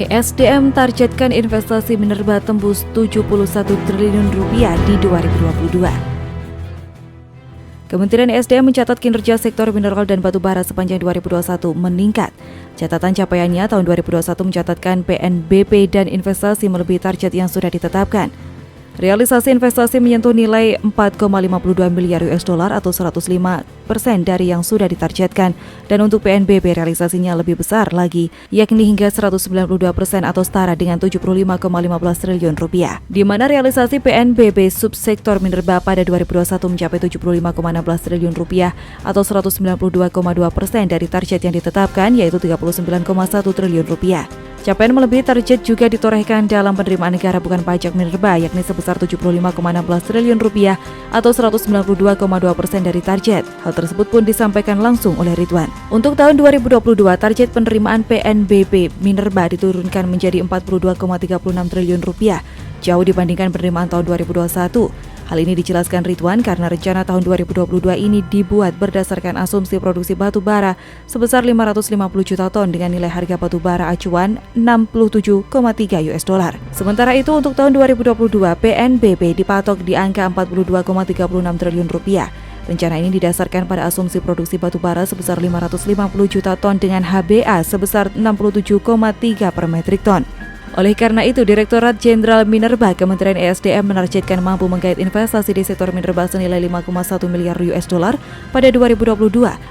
ESDM targetkan investasi minerba tembus 71 triliun rupiah di 2022. Kementerian ESDM mencatat kinerja sektor mineral dan batu bara sepanjang 2021 meningkat. Catatan capaiannya tahun 2021 mencatatkan PNBP dan investasi melebihi target yang sudah ditetapkan. Realisasi investasi menyentuh nilai 4,52 miliar US dollar atau 105% dari yang sudah ditargetkan, dan untuk PNBP realisasinya lebih besar lagi, yakni hingga 192% atau setara dengan 75,15 triliun rupiah. Di mana realisasi PNBP subsektor minerba pada 2021 mencapai 75,16 triliun rupiah atau 192,2% dari target yang ditetapkan, yaitu 39,1 triliun rupiah. Capaian melebihi target juga ditorehkan dalam penerimaan negara bukan pajak minerba, yakni sebesar 75,16 triliun rupiah atau 192,2% dari target. Hal tersebut pun disampaikan langsung oleh Ridwan. Untuk tahun 2022, target penerimaan PNBP minerba diturunkan menjadi 42,36 triliun rupiah, jauh dibandingkan penerimaan tahun 2021. Hal ini dijelaskan Ridwan karena rencana tahun 2022 ini dibuat berdasarkan asumsi produksi batu bara sebesar 550 juta ton dengan nilai harga batu bara acuan 67,3 US dollar. Sementara itu untuk tahun 2022 PNBP dipatok di angka 42,36 triliun rupiah. Rencana ini didasarkan pada asumsi produksi batu bara sebesar 550 juta ton dengan HBA sebesar 67,3 per metrik ton. Oleh karena itu, Direktorat Jenderal Minerba Kementerian ESDM menargetkan mampu menggait investasi di sektor minerba senilai 5,1 miliar US dollar pada 2022,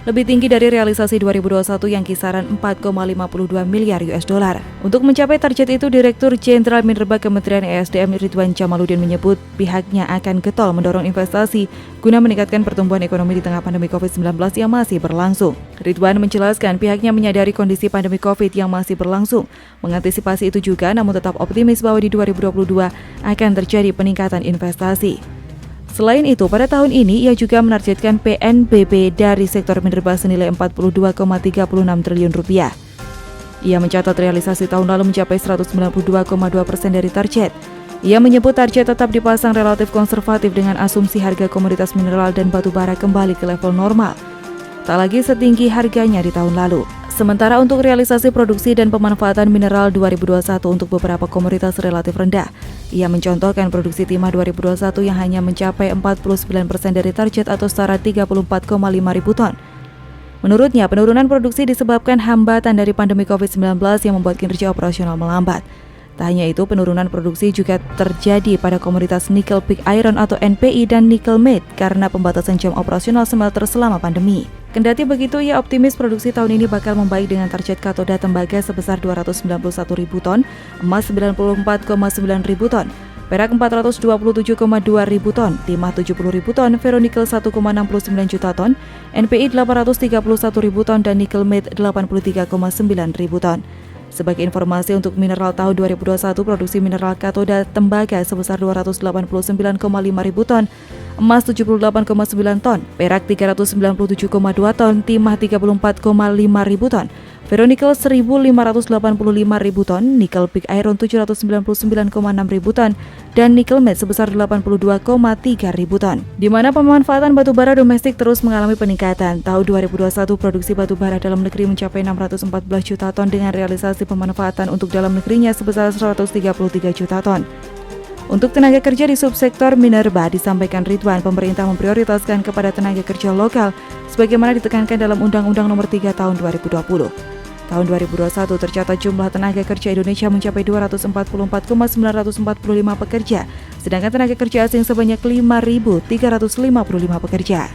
lebih tinggi dari realisasi 2021 yang kisaran 4,52 miliar US dollar. Untuk mencapai target itu, Direktur Jenderal Minerba Kementerian ESDM Ridwan Jamaluddin menyebut pihaknya akan getol mendorong investasi guna meningkatkan pertumbuhan ekonomi di tengah pandemi COVID-19 yang masih berlangsung. Ridwan menjelaskan pihaknya menyadari kondisi pandemi COVID yang masih berlangsung. Mengantisipasi itu juga, namun tetap optimis bahwa di 2022 akan terjadi peningkatan investasi. Selain itu, pada tahun ini ia juga menargetkan PNBP dari sektor minerba senilai 42,36 triliun rupiah. Ia mencatat realisasi tahun lalu mencapai 192,2% dari target. Ia menyebut target tetap dipasang relatif konservatif dengan asumsi harga komoditas mineral dan batu bara kembali ke level normal, tak lagi setinggi harganya di tahun lalu. Sementara untuk realisasi produksi dan pemanfaatan mineral 2021 untuk beberapa komoditas relatif rendah. Ia mencontohkan produksi timah 2021 yang hanya mencapai 49% dari target atau setara 34,5 ribu ton. Menurutnya, penurunan produksi disebabkan hambatan dari pandemi COVID-19 yang membuat kinerja operasional melambat. Tak hanya itu, penurunan produksi juga terjadi pada komoditas nickel pig iron atau NPI dan nickel matte karena pembatasan jam operasional smelter selama pandemi. Kendati begitu, ia optimis produksi tahun ini bakal membaik dengan target katoda tembaga sebesar 291 ribu ton, emas 94,9 ribu ton, perak 427,2 ribu ton, timah 70 ribu ton, ferronikel 1,69 juta ton, NPI 831 ribu ton, dan nickel matte 83,9 ribu ton. Sebagai informasi, untuk mineral tahun 2021, produksi mineral katoda tembaga sebesar 289,5 ribu ton, emas 78,9 ton, perak 397,2 ton, timah 34,5 ribu ton, ferronikel 1.585 ribu ton, nikel pig iron 799,6 ribu ton, dan nickel matte sebesar 82,3 ribu ton. Di mana pemanfaatan batu bara domestik terus mengalami peningkatan. Tahun 2021 produksi batu bara dalam negeri mencapai 614 juta ton dengan realisasi pemanfaatan untuk dalam negerinya sebesar 133 juta ton. Untuk tenaga kerja di subsektor minerba, disampaikan Ridwan, pemerintah memprioritaskan kepada tenaga kerja lokal sebagaimana ditekankan dalam Undang-Undang Nomor 3 Tahun 2020. Tahun 2021 tercatat jumlah tenaga kerja Indonesia mencapai 244,945 pekerja, sedangkan tenaga kerja asing sebanyak 5.355 pekerja.